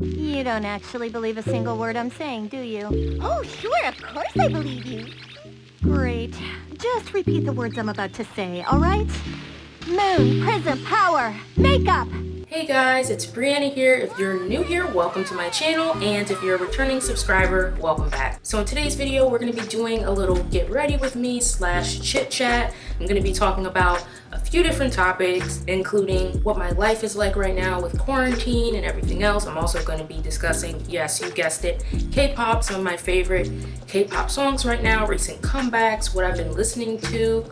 You don't actually believe a single word I'm saying, do you? Oh, sure, of course I believe you. Great. Just repeat the words I'm about to say, alright? Moon, prism, power, makeup! Hey guys, it's Briana here. If you're new here, welcome to my channel, and if you're a returning subscriber, welcome back. So in today's video, we're going to be doing a little get ready with me / chit chat. I'm going to be talking about a few different topics, including what my life is like right now with quarantine and everything else. I'm also going to be discussing, yes, you guessed it, K-pop, some of my favorite K-pop songs right now, recent comebacks, what I've been listening to,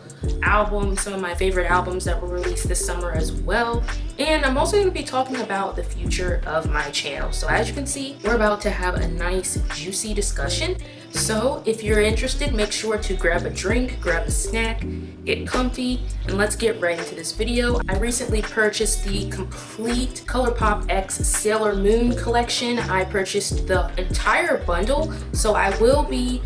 albums, some of my favorite albums that were released this summer as well. And I'm also going to be talking about the future of my channel. So as you can see, we're about to have a nice juicy discussion. So if you're interested, make sure to grab a drink, grab a snack, get comfy, and let's get right into this video. I recently purchased the complete Colourpop X Sailor Moon collection. I purchased the entire bundle, so I will be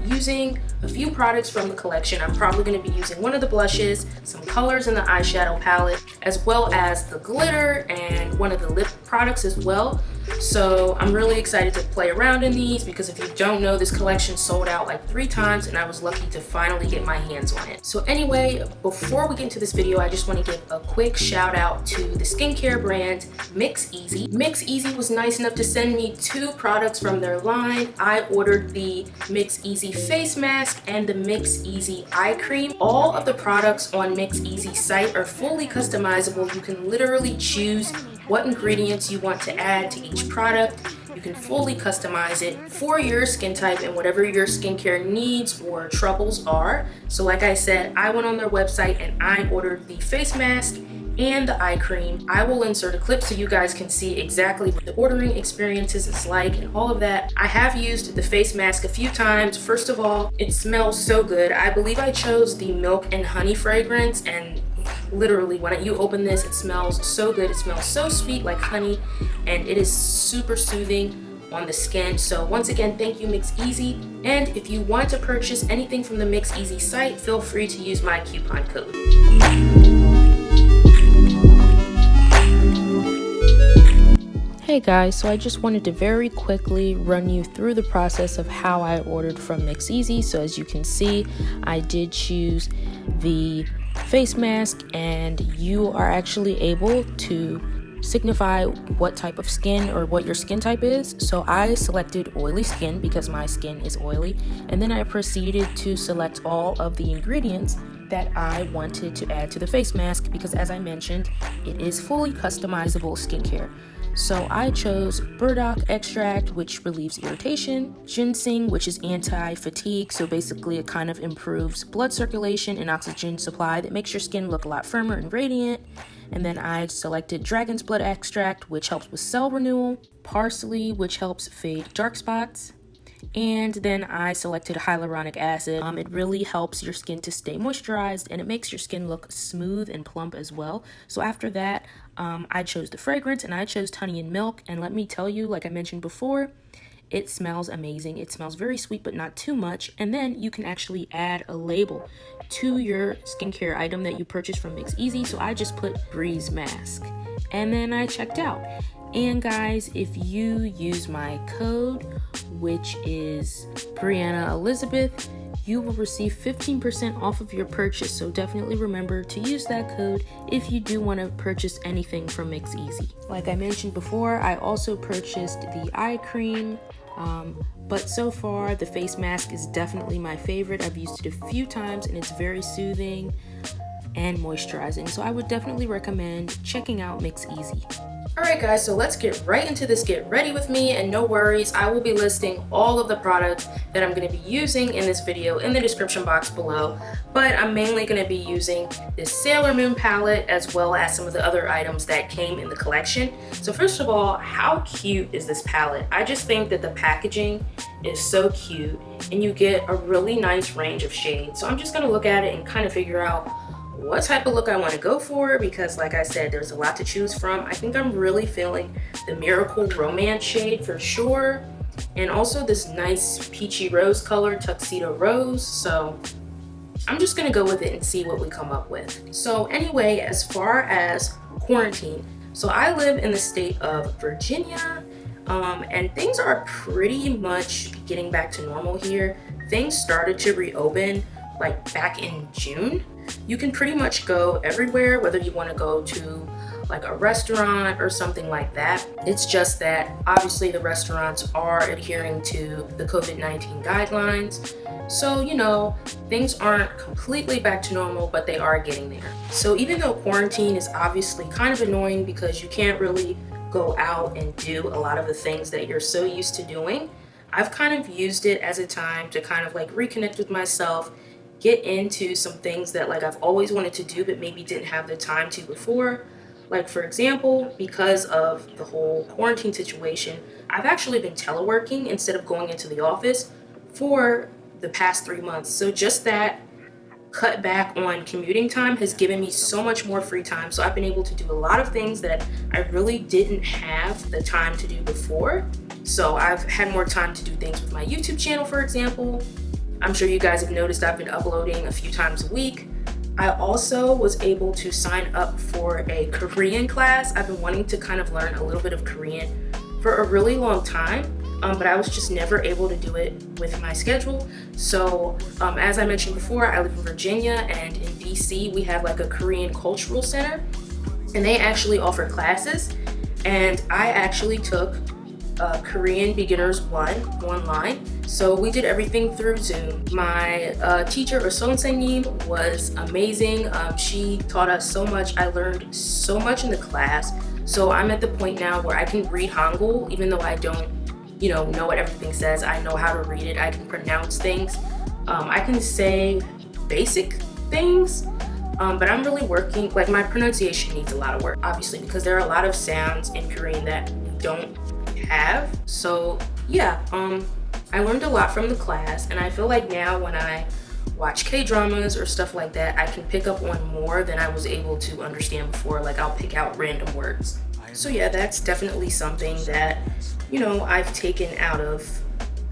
using a few products from the collection. I'm probably going to be using one of the blushes, some colors in the eyeshadow palette, as well as the glitter and one of the lip products as well. So I'm really excited to play around in these because if you don't know, this collection sold out like 3 times and I was lucky to finally get my hands on it. So anyway, before we get into this video, I just want to give a quick shout out to the skincare brand MixEasy. MixEasy was nice enough to send me 2 products from their line. I ordered the MixEasy face mask and the MixEasy eye cream. All of the products on MixEasy site are fully customizable. You can literally choose what ingredients you want to add to each product. You can fully customize it for your skin type and whatever your skincare needs or troubles are. So like I said, I went on their website and I ordered the face mask and the eye cream. I will insert a clip so you guys can see exactly what the ordering experiences is like and all of that. I have used the face mask a few times. First of all, it smells so good. I believe I chose the milk and honey fragrance, and literally when you open this, it smells so good. It smells so sweet like honey, and it is super soothing on the skin. So once again, thank you MixEasy. And if you want to purchase anything from the MixEasy site, feel free to use my coupon code. Hey guys, so I just wanted to very quickly run you through the process of how I ordered from MixEasy. So as you can see, I did choose the face mask, and you are actually able to signify what type of skin or what your skin type is. So I selected oily skin because my skin is oily, and then I proceeded to select all of the ingredients that I wanted to add to the face mask because, as I mentioned, it is fully customizable skincare. So I chose burdock extract, which relieves irritation, ginseng, which is anti-fatigue, so basically it kind of improves blood circulation and oxygen supply that makes your skin look a lot firmer and radiant. And then I selected dragon's blood extract, which helps with cell renewal, parsley, which helps fade dark spots, and then I selected hyaluronic acid. It really helps your skin to stay moisturized, and it makes your skin look smooth and plump as well. So after that, I chose the fragrance, and I chose honey and milk. And let me tell you, like I mentioned before, it smells amazing. It smells very sweet, but not too much. And then you can actually add a label to your skincare item that you purchased from MixEasy. So I just put Breeze Mask, and then I checked out. And guys, if you use my code, which is Briana Elizabeth, you will receive 15% off of your purchase. So definitely remember to use that code if you do want to purchase anything from MixEasy. Like I mentioned before, I also purchased the eye cream, but so far the face mask is definitely my favorite. I've used it a few times and it's very soothing and moisturizing. So I would definitely recommend checking out MixEasy. Alright guys, so let's get right into this get ready with me, and no worries, I will be listing all of the products that I'm going to be using in this video in the description box below, but I'm mainly going to be using this Sailor Moon palette as well as some of the other items that came in the collection. So first of all, how cute is this palette? I just think that the packaging is so cute and you get a really nice range of shades. So I'm just going to look at it and kind of figure out what type of look I want to go for because, like I said, there's a lot to choose from. I think I'm really feeling the Miracle Romance shade for sure, and also this nice peachy rose color, Tuxedo Rose. So I'm just gonna go with it and see what we come up with. So anyway, as far as quarantine, so I live in the state of Virginia. And things are pretty much getting back to normal here. Things started to reopen like back in June. You can pretty much go everywhere, whether you want to go to like a restaurant or something like that. It's just that obviously the restaurants are adhering to the COVID-19 guidelines. So, you know, things aren't completely back to normal, but they are getting there. So even though quarantine is obviously kind of annoying because you can't really go out and do a lot of the things that you're so used to doing, I've kind of used it as a time to kind of like reconnect with myself, get into some things that like I've always wanted to do but maybe didn't have the time to before. Like for example, because of the whole quarantine situation, I've actually been teleworking instead of going into the office for the past 3 months. So just that cut back on commuting time has given me so much more free time. So I've been able to do a lot of things that I really didn't have the time to do before. So I've had more time to do things with my YouTube channel, for example. I'm sure you guys have noticed I've been uploading a few times a week. I also was able to sign up for a Korean class. I've been wanting to kind of learn a little bit of Korean for a really long time, but I was just never able to do it with my schedule. So as I mentioned before, I live in Virginia, and in DC we have like a Korean cultural center, and they actually offer classes, and I actually took Korean Beginners 1 online. So we did everything through Zoom. My teacher, or 선생님, was amazing. She taught us so much. I learned so much in the class. So I'm at the point now where I can read Hangul, even though I don't, know what everything says. I know how to read it. I can pronounce things. I can say basic things, but I'm really working, like my pronunciation needs a lot of work, obviously, because there are a lot of sounds in Korean that we don't have. So yeah, I learned a lot from the class, and I feel like now when I watch K-dramas or stuff like that, I can pick up on more than I was able to understand before. Like I'll pick out random words. So yeah, that's definitely something that, I've taken out of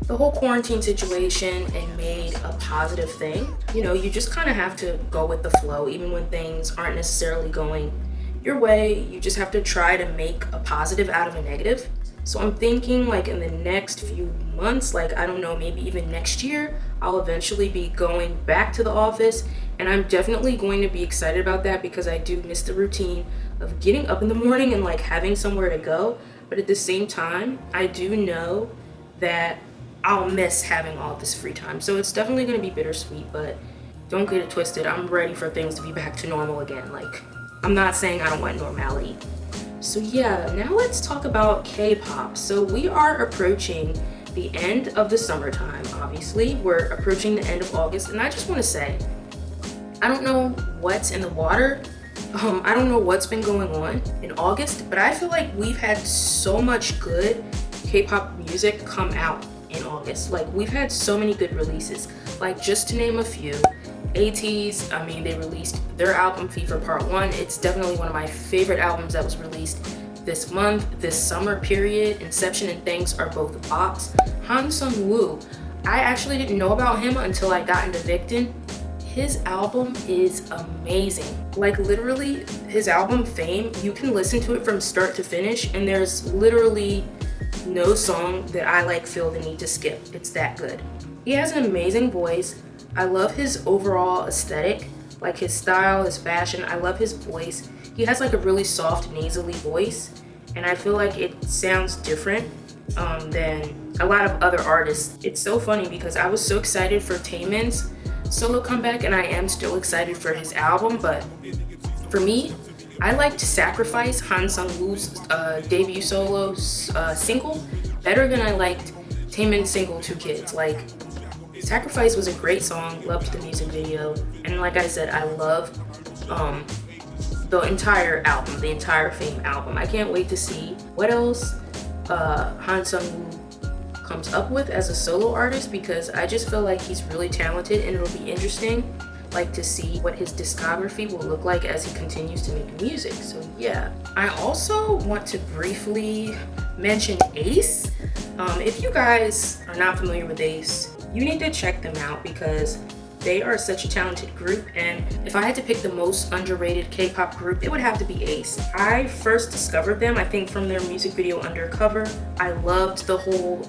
the whole quarantine situation and made a positive thing. You just kind of have to go with the flow, even when things aren't necessarily going your way. You just have to try to make a positive out of a negative. So I'm thinking like in the next few months, like I don't know, maybe even next year, I'll eventually be going back to the office, and I'm definitely going to be excited about that because I do miss the routine of getting up in the morning and like having somewhere to go. But at the same time, I do know that I'll miss having all this free time. So it's definitely going to be bittersweet, but don't get it twisted. I'm ready for things to be back to normal again. Like, I'm not saying I don't want normality. So yeah, now let's talk about K-pop. So we are approaching the end of the summertime, obviously. We're approaching the end of August, and I just want to say, I don't know what's in the water. I don't know what's been going on in August, but I feel like we've had so much good K-pop music come out in August. Like we've had so many good releases. Like just to name a few, ATEEZ, they released their album Fever Part 1. It's definitely one of my favorite albums that was released this month, this summer period. Inception and Thanks are both bops. Seungwoo, I actually didn't know about him until I got into Victon. His album is amazing. Like literally, his album Fame, you can listen to it from start to finish, and there's literally no song that I feel the need to skip. It's that good. He has an amazing voice. I love his overall aesthetic, like his style, his fashion. I love his voice. He has a really soft nasally voice, and I feel like it sounds different than a lot of other artists. It's so funny because I was so excited for Taemin's solo comeback, and I am still excited for his album, but for me, I liked Sacrifice, Han Sung-woo's debut solo single, better than I liked Taemin's single Two Kids. Sacrifice was a great song, loved the music video, and like I said, I love the entire album, the entire Fame album. I can't wait to see what else Han Sung-woo comes up with as a solo artist, because I just feel like he's really talented, and it'll be interesting to see what his discography will look like as he continues to make music. So yeah, I also want to briefly mention A.C.E. If you guys are not familiar with A.C.E, you need to check them out, because They are such a talented group, and if I had to pick the most underrated K-pop group, it would have to be ATEEZ. I first discovered them, I think, from their music video Undercover. I loved the whole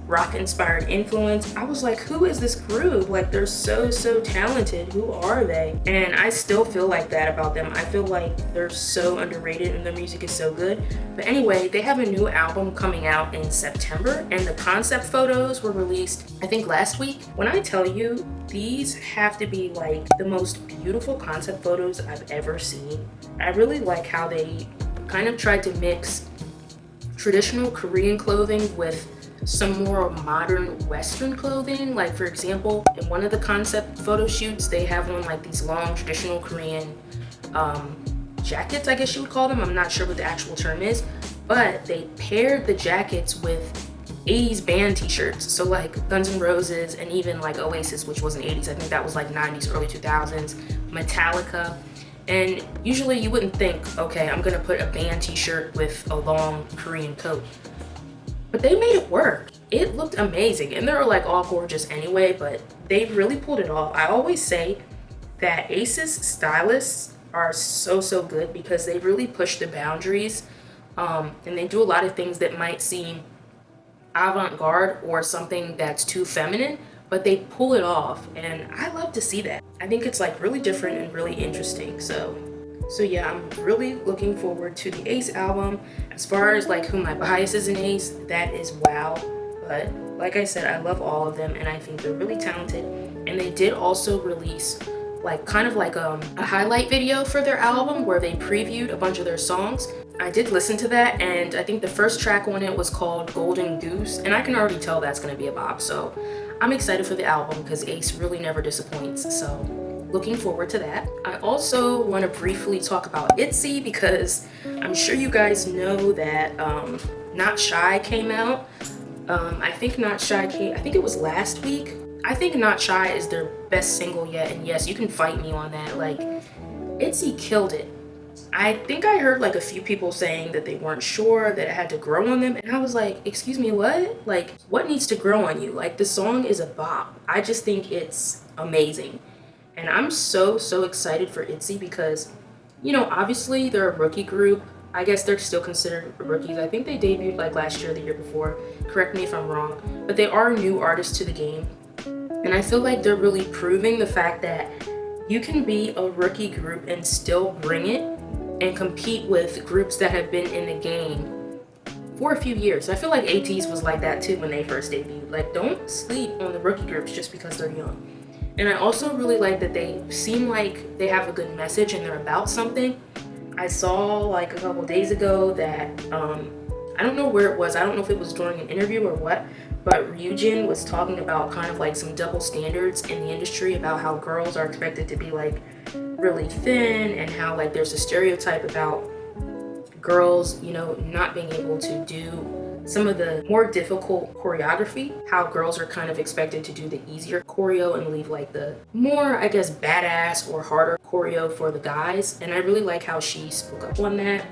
rock-inspired influence. I was like, who is this group? Like, they're so talented. Who are they? And I still feel like that about them. I feel like they're so underrated and their music is so good. But anyway, they have a new album coming out in September, and the concept photos were released, I think, last week. When I tell you, these have to be like the most beautiful concept photos I've ever seen. I really like how they kind of tried to mix traditional Korean clothing with some more modern Western clothing. Like, for example, in one of the concept photo shoots, they have on like these long traditional Korean jackets, I guess you would call them. I'm not sure what the actual term is, but they paired the jackets with 80s band t-shirts. So like Guns N' Roses and even like Oasis, which wasn't 80s. I think that was like 90s, early 2000s, Metallica. And usually you wouldn't think, okay, I'm gonna put a band t-shirt with a long Korean coat. But they made it work. It looked amazing. And they were like all gorgeous anyway, but they really pulled it off. I always say that ATEEZ stylists are so good because they really push the boundaries. And they do a lot of things that might seem avant-garde or something that's too feminine, but they pull it off. And I love to see that. I think it's like really different and really interesting. So yeah, I'm really looking forward to the ATEEZ album. As far as like who my bias is in ATEEZ, that is wow. But like I said, I love all of them and I think they're really talented. And they did also release like kind of like a highlight video for their album where they previewed a bunch of their songs. I did listen to that, and I think the first track on it was called Golden Goose, and I can already tell that's gonna be a bop. So I'm excited for the album because ATEEZ really never disappoints. So looking forward to that. I also want to briefly talk about ITZY because I'm sure you guys know that Not Shy came out. I think Not Shy came, I think it was last week. I think Not Shy is their best single yet, and yes, you can fight me on that. Like, ITZY killed it. I think I heard like a few people saying that they weren't sure that it had to grow on them, and I was like, excuse me, what? Like, what needs to grow on you? Like, the song is a bop. I just think it's amazing. And I'm so excited for ITZY because, you know, obviously they're a rookie group. I guess they're still considered rookies. I think they debuted like last year or the year before. Correct me if I'm wrong. But they are new artists to the game. And I feel like they're really proving the fact that you can be a rookie group and still bring it and compete with groups that have been in the game for a few years. I feel like ATEEZ was like that too when they first debuted. Like, don't sleep on the rookie groups just because they're young. And I also really like that they seem like they have a good message and they're about something. I saw like a couple days ago that, I don't know where it was. I don't know if it was during an interview or what, but Ryujin was talking about kind of like some double standards in the industry about how girls are expected to be like really thin and how like there's a stereotype about girls, you know, not being able to do some of the more difficult choreography, how girls are kind of expected to do the easier choreo and leave like the more, I guess, badass or harder choreo for the guys. And I really like how she spoke up on that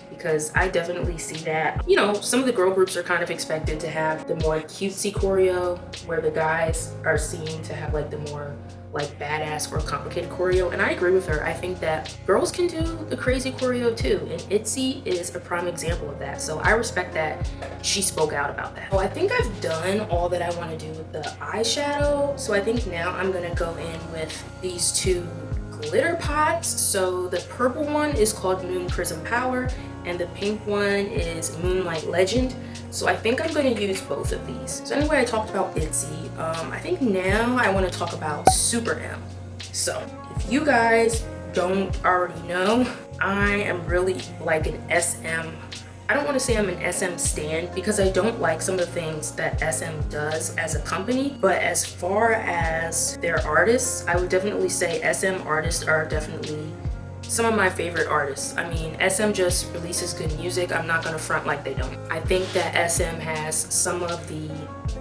because I definitely see that. You know, some of the girl groups are kind of expected to have the more cutesy choreo where the guys are seen to have like the more like badass or complicated choreo, and I agree with her. I think that girls can do the crazy choreo too, and ITZY is a prime example of that. So I respect that she spoke out about that. Well, I think I've done all that I want to do with the eyeshadow, so I think now I'm gonna go in with these two glitter pots. So the purple one is called Moon Prism Power, and the pink one is Moonlight Legend. So I think I'm going to use both of these. So anyway, I talked about ITZY. I think now I want to talk about SuperM. So if you guys don't already know, I am really like an SM. I don't want to say I'm an SM stan because I don't like some of the things that SM does as a company. But as far as their artists, I would definitely say SM artists are definitely some of my favorite artists. I mean, SM just releases good music. I'm not gonna front like they don't. I think that SM has some of the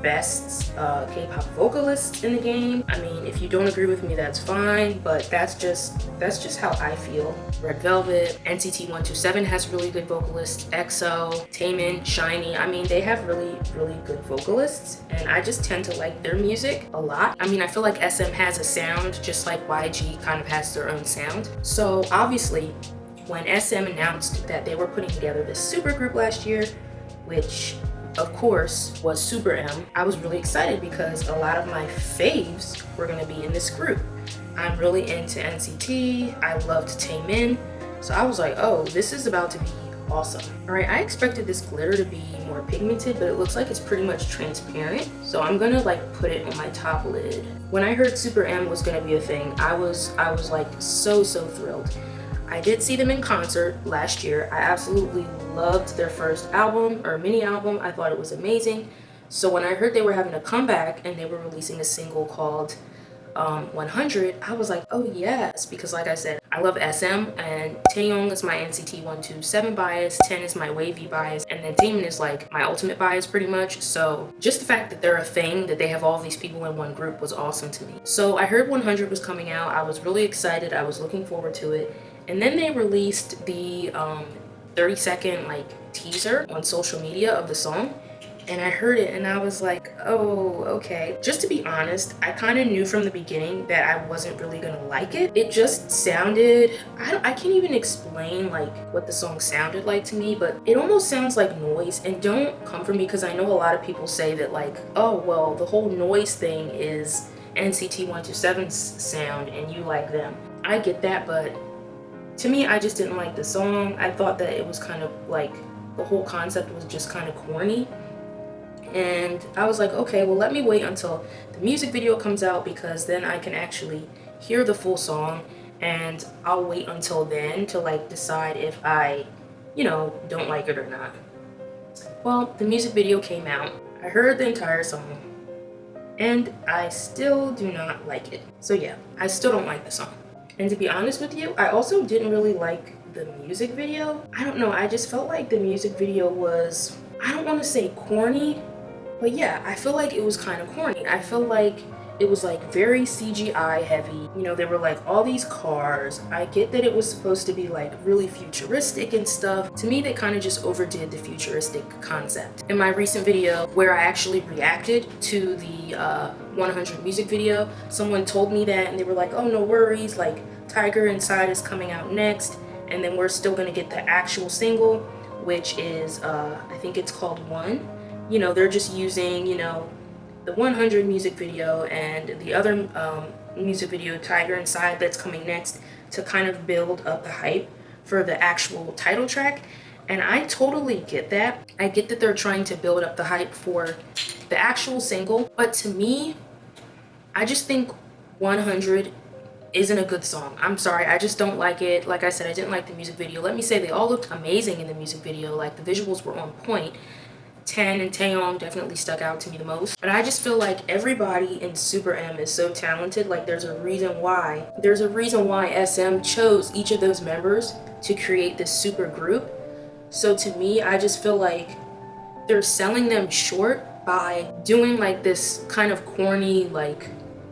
best K-pop vocalists in the game. I mean, if you don't agree with me, that's fine, but that's just how I feel. Red Velvet, NCT 127 has really good vocalists. EXO, Taemin, SHINee. I mean, they have really good vocalists, and I just tend to like their music a lot. I mean, I feel like SM has a sound just like YG kind of has their own sound. So obviously, when SM announced that they were putting together this super group last year, which of course was SuperM, I was really excited because a lot of my faves were going to be in this group. I'm really into NCT, I loved Taemin, so I was like, oh, this is about to be awesome. Alright, I expected this glitter to be more pigmented, but it looks like it's pretty much transparent, so I'm gonna like put it on my top lid. When I heard SuperM was gonna be a thing, I was like so thrilled. I did see them in concert last year. I absolutely loved their first album or mini album. I thought it was amazing. So when I heard they were having a comeback and they were releasing a single called 100, I was like, oh yes, because like I said, I love SM, and Taeyong is my NCT 127 bias, 10 is my wavy bias, and then Taemin is like my ultimate bias pretty much. So just the fact that they're a thing, that they have all these people in one group, was awesome to me. So I heard 100 was coming out. I was really excited. I was looking forward to it. And then they released the 30-second like teaser on social media of the song, and I heard it and I was like, oh, okay. Just to be honest, I kind of knew from the beginning that I wasn't really gonna like it. It just sounded, I can't even explain like what the song sounded like to me, but it almost sounds like noise. And don't come for me, because I know a lot of people say that like, oh well, the whole noise thing is NCT 127's sound and you like them. I get that, but to me, I just didn't like the song. I thought that it was kind of like, the whole concept was just kind of corny. And I was like, okay, well, let me wait until the music video comes out, because then I can actually hear the full song, and I'll wait until then to like decide if I, you know, don't like it or not. Well, the music video came out. I heard the entire song, and I still do not like it. So yeah, I still don't like the song. And to be honest with you, I also didn't really like the music video. I don't know, I just felt like the music video was, I don't want to say corny, but yeah, I feel like it was kind of corny. I feel like it was like very CGI heavy. You know, there were like all these cars. I get that it was supposed to be like really futuristic and stuff. To me, they kind of just overdid the futuristic concept. In my recent video where I actually reacted to the 100 music video, someone told me that and they were like, oh, no worries, like Tiger Inside is coming out next, and then we're still gonna get the actual single, which is I think it's called One. You know, they're just using, you know, the 100 music video and the other music video, Tiger Inside, that's coming next, to kind of build up the hype for the actual title track. And I totally get that. I get that they're trying to build up the hype for the actual single, but to me, I just think 100 isn't a good song. I'm sorry, I just don't like it. Like I said, I didn't like the music video. Let me say, they all looked amazing in the music video. Like, the visuals were on point. 10 and Taeyong definitely stuck out to me the most. But I just feel like everybody in SuperM is so talented. Like, there's a reason why SM chose each of those members to create this super group. So to me, I just feel like they're selling them short by doing like this kind of corny like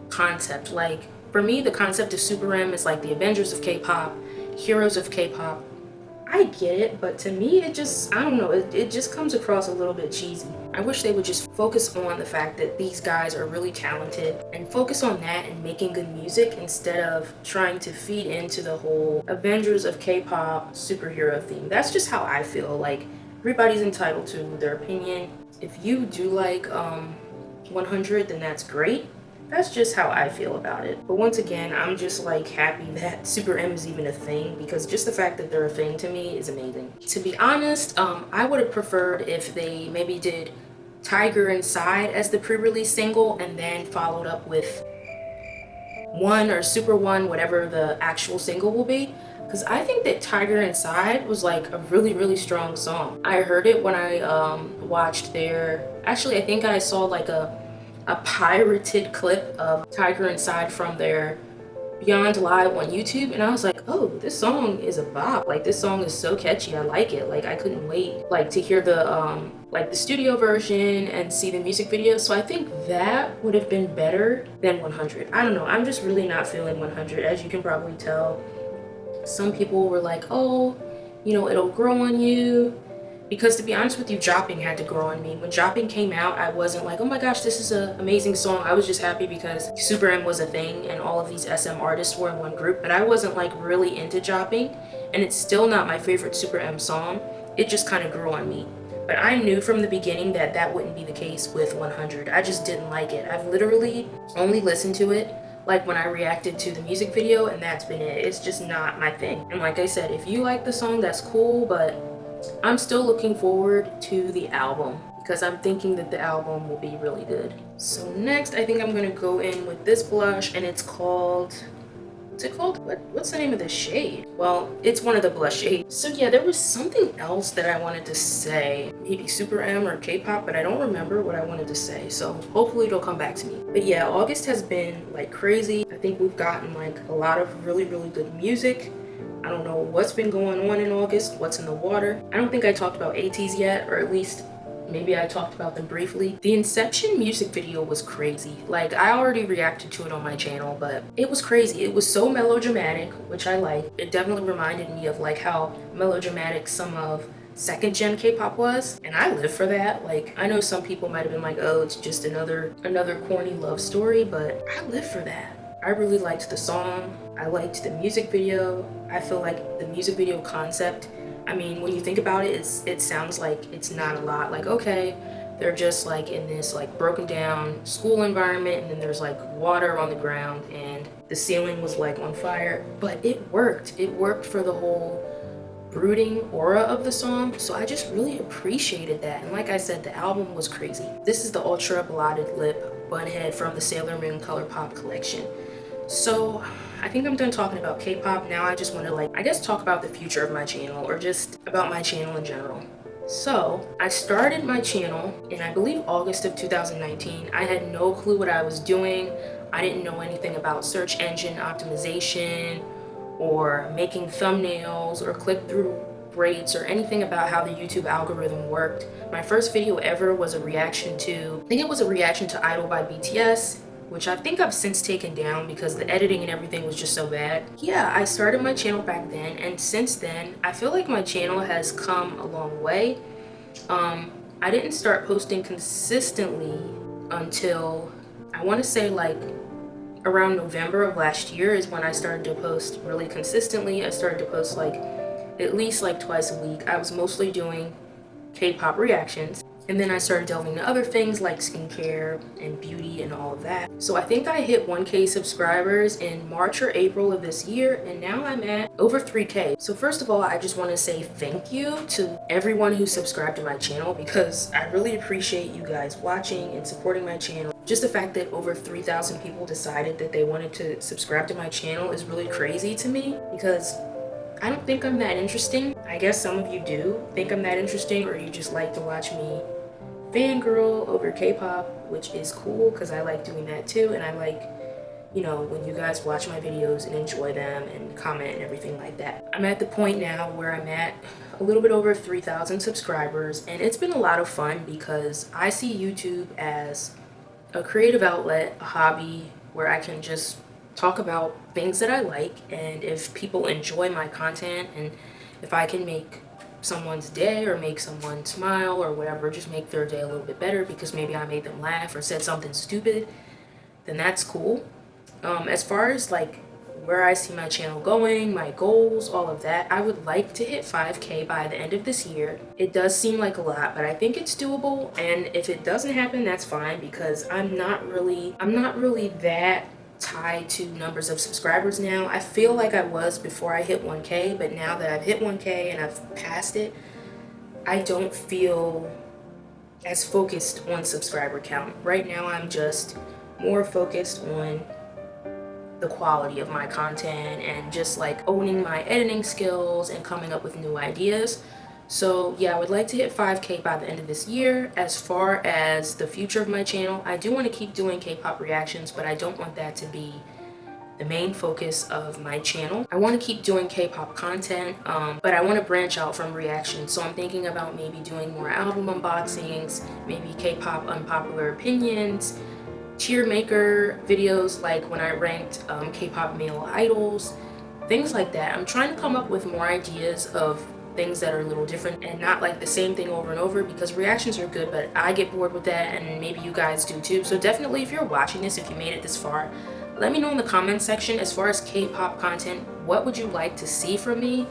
concept. Like, for me, the concept of SuperM is like the Avengers of K-pop, heroes of K-pop. I get it, but to me, it just, I don't know, it just comes across a little bit cheesy. I wish they would just focus on the fact that these guys are really talented and focus on that and making good music, instead of trying to feed into the whole Avengers of K-pop superhero theme. That's just how I feel. Like, everybody's entitled to their opinion. If you do like 100, then that's great. That's just how I feel about it. But once again, I'm just like happy that SuperM is even a thing, because just the fact that they're a thing to me is amazing. To be honest, I would have preferred if they maybe did Tiger Inside as the pre-release single and then followed up with One or Super One, whatever the actual single will be. Because I think that Tiger Inside was like a really strong song. I heard it when I watched actually I think I saw like a pirated clip of Tiger Inside from their Beyond Live on YouTube, and I was like, oh, this song is a bop. Like, this song is so catchy. I like it. Like, I couldn't wait like to hear the like the studio version and see the music video. So I think that would have been better than 100. I don't know. I'm just really not feeling 100, as you can probably tell. Some people were like, oh, you know, it'll grow on you. Because to be honest with you, Dropping had to grow on me. When Dropping came out, I wasn't like, oh my gosh, this is an amazing song. I was just happy because SuperM was a thing and all of these SM artists were in one group. But I wasn't like really into Dropping, and it's still not my favorite SuperM song. It just kind of grew on me. But I knew from the beginning that that wouldn't be the case with 100. I just didn't like it. I've literally only listened to it like when I reacted to the music video, and that's been it. It's just not my thing. And like I said, if you like the song, that's cool, but I'm still looking forward to the album because I'm thinking that the album will be really good. So next, I think I'm gonna go in with this blush, and it's called, what's it called? What's the name of this shade? Well, it's one of the blush shades. So yeah, there was something else that I wanted to say, maybe SuperM or Kpop, but I don't remember what I wanted to say. So hopefully it'll come back to me. But yeah, August has been like crazy. I think we've gotten like a lot of really, really good music. I don't know what's been going on in August, what's in the water. I don't think I talked about ATEEZ yet, or at least maybe I talked about them briefly. The Inception music video was crazy. Like, I already reacted to it on my channel, but it was crazy. It was so melodramatic, which I like. It definitely reminded me of like how melodramatic some of second gen K-pop was, and I live for that. Like, I know some people might have been like, oh, it's just another corny love story, but I live for that. I really liked the song. I liked the music video. I feel like the music video concept, I mean, when you think about it, it sounds like it's not a lot. Like, okay, they're just like in this like broken down school environment, and then there's like water on the ground and the ceiling was like on fire, but it worked. It worked for the whole brooding aura of the song, so I just really appreciated that. And like I said, the album was crazy. This is the Ultra Blotted Lip Bunhead from the Sailor Moon Colourpop collection. So I think I'm done talking about K-pop. Now I just want to like, I guess, talk about the future of my channel, or just about my channel in general. So I started my channel in, I believe, August of 2019. I had no clue what I was doing. I didn't know anything about search engine optimization or making thumbnails or click-through rates or anything about how the YouTube algorithm worked. My first video ever was a reaction to, I think it was a reaction to Idol by BTS, which I think I've since taken down because the editing and everything was just so bad. Yeah, I started my channel back then, and since then, I feel like my channel has come a long way. I didn't start posting consistently until, I want to say like around November of last year is when I started to post really consistently. I started to post like at least like twice a week. I was mostly doing K-pop reactions. And then I started delving into other things like skincare and beauty and all of that. So I think I hit 1K subscribers in March or April of this year, and now I'm at over 3K. So first of all, I just want to say thank you to everyone who subscribed to my channel, because I really appreciate you guys watching and supporting my channel. Just the fact that over 3,000 people decided that they wanted to subscribe to my channel is really crazy to me, because I don't think I'm that interesting. I guess some of you do think I'm that interesting, or you just like to watch me fangirl over K-pop, which is cool because I like doing that too. And I like, you know, when you guys watch my videos and enjoy them and comment and everything like that. I'm at the point now where I'm at a little bit over 3,000 subscribers, and it's been a lot of fun because I see YouTube as a creative outlet, a hobby where I can just talk about things that I like, and if people enjoy my content, and if I can make someone's day or make someone smile or whatever, just make their day a little bit better because maybe I made them laugh or said something stupid, then that's cool. As far as like where I see my channel going, my goals, all of that, I would like to hit 5K by the end of this year. It does seem like a lot, but I think it's doable, and if it doesn't happen, that's fine, because I'm not really that tied to numbers of subscribers now. I feel like I was before I hit 1K, but now that I've hit 1K and I've passed it, I don't feel as focused on subscriber count. Right now I'm just more focused on the quality of my content and just like owning my editing skills and coming up with new ideas. So yeah, I would like to hit 5K by the end of this year. As far as the future of my channel, I do want to keep doing K-pop reactions, but I don't want that to be the main focus of my channel. I want to keep doing K-pop content, but I want to branch out from reactions. So I'm thinking about maybe doing more album unboxings, maybe K-pop unpopular opinions, tier maker videos like when I ranked K-pop male idols, things like that. I'm trying to come up with more ideas of things that are a little different and not like the same thing over and over, because reactions are good, but I get bored with that, and maybe you guys do too. So definitely, if you're watching this, if you made it this far, let me know in the comment section, as far as K-pop content, what would you like to see from me?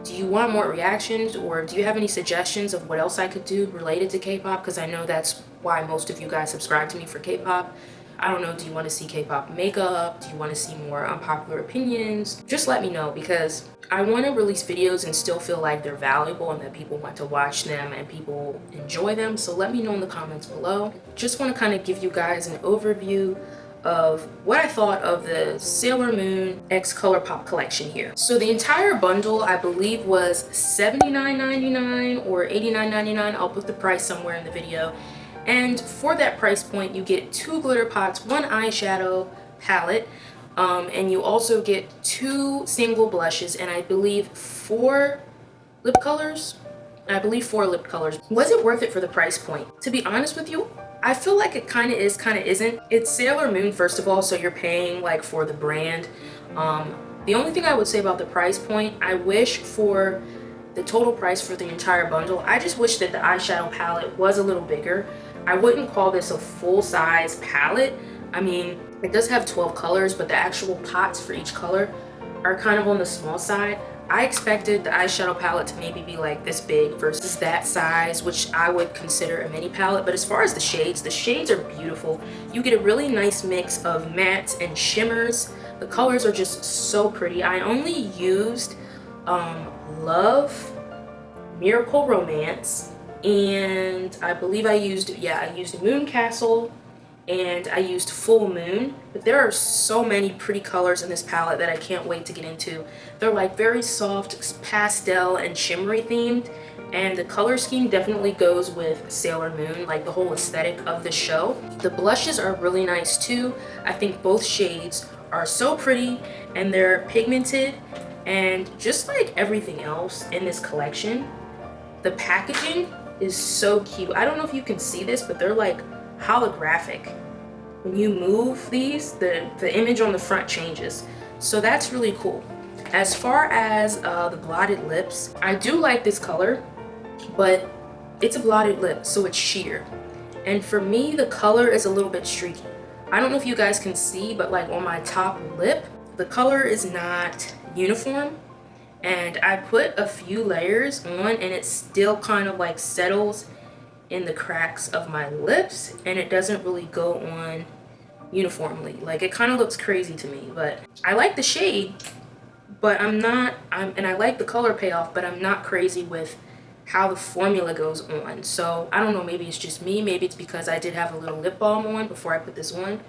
Do you want more reactions, or do you have any suggestions of what else I could do related to K-pop? Because I know that's why most of you guys subscribe to me, for K-pop. I don't know, do you want to see K-pop makeup? Do you want to see more unpopular opinions? Just let me know, because I want to release videos and still feel like they're valuable and that people want to watch them and people enjoy them. So let me know in the comments below. Just want to kind of give you guys an overview of what I thought of the Sailor Moon X Colourpop collection here. So the entire bundle, I believe, was $79.99 or $89.99. I'll put the price somewhere in the video. And for that price point, you get 2 glitter pots, 1 eyeshadow palette, and you also get 2 single blushes, and I believe 4 lip colors. Was it worth it for the price point? To be honest with you, I feel like it kind of is, kind of isn't. It's Sailor Moon, first of all, so you're paying like for the brand. The only thing I would say about the price point, I wish for the total price for the entire bundle, I just wish that the eyeshadow palette was a little bigger. I wouldn't call this a full-size palette. I mean, it does have 12 colors, but the actual pots for each color are kind of on the small side. I expected the eyeshadow palette to maybe be like this big versus that size, which I would consider a mini palette. But as far as the shades are beautiful. You get a really nice mix of mattes and shimmers. The colors are just so pretty. I only used Love, Miracle Romance, and I believe I used Moon Castle, and I used Full Moon. But there are so many pretty colors in this palette that I can't wait to get into. They're like very soft pastel and shimmery themed, and the color scheme definitely goes with Sailor Moon, like the whole aesthetic of the show. The blushes are really nice too. I think both shades are so pretty, and they're pigmented, and just like everything else in this collection, the packaging is so cute. I don't know if you can see this, but they're like holographic. When you move these, the image on the front changes. So that's really cool. As far as the blotted lips, I do like this color, but it's a blotted lip, so it's sheer. And for me, the color is a little bit streaky. I don't know if you guys can see, but like on my top lip, the color is not uniform. And I put a few layers on, and it still kind of like settles in the cracks of my lips, and it doesn't really go on uniformly. Like, it kind of looks crazy to me. But I like the shade, but and I like the color payoff, but I'm not crazy with how the formula goes on. So I don't know, maybe it's just me, maybe it's because I did have a little lip balm on before I put this on.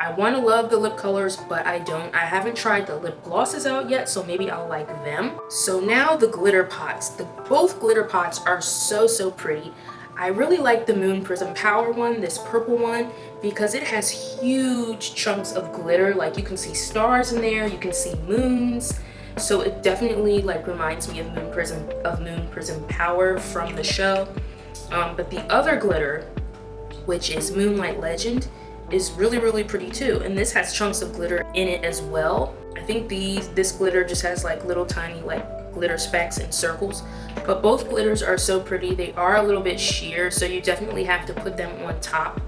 I want to love the lip colors, but I don't. I haven't tried the lip glosses out yet, so maybe I'll like them. So now the glitter pots. Both glitter pots are so pretty. I really like the Moon Prism Power one, this purple one, because it has huge chunks of glitter. Like, you can see stars in there, you can see moons. So it definitely like reminds me of Moon Prism Power from the show. But the other glitter, which is Moonlight Legend, is really pretty too, and this has chunks of glitter in it as well. I think this glitter just has like little tiny like glitter specks and circles, but both glitters are so pretty. They are a little bit sheer, so you definitely have to put them on top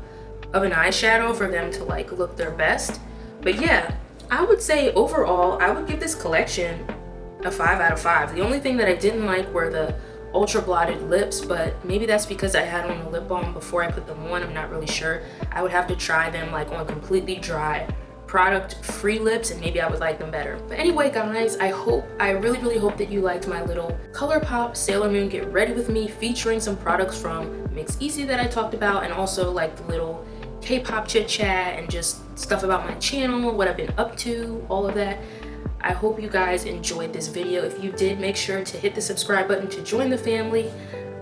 of an eyeshadow for them to like look their best. But yeah, I would say overall I would give this collection a 5 out of 5. The only thing that I didn't like were the ultra blotted lips, but maybe that's because I had on a lip balm before I put them on. I'm not really sure. I would have to try them like on completely dry product free lips, and maybe I would like them better. But anyway guys, I really hope that you liked my little Colourpop Sailor Moon Get Ready With Me featuring some products from MixEasy that I talked about, and also like the little K-pop chit chat and just stuff about my channel, what I've been up to, all of that. I hope you guys enjoyed this video. If you did, make sure to hit the subscribe button to join the family.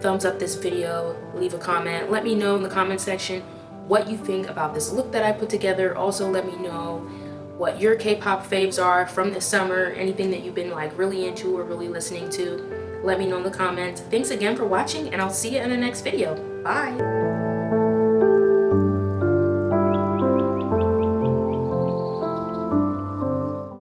Thumbs up this video, leave a comment. Let me know in the comment section what you think about this look that I put together. Also, let me know what your K-pop faves are from the summer, anything that you've been like really into or really listening to. Let me know in the comments. Thanks again for watching, and I'll see you in the next video. Bye.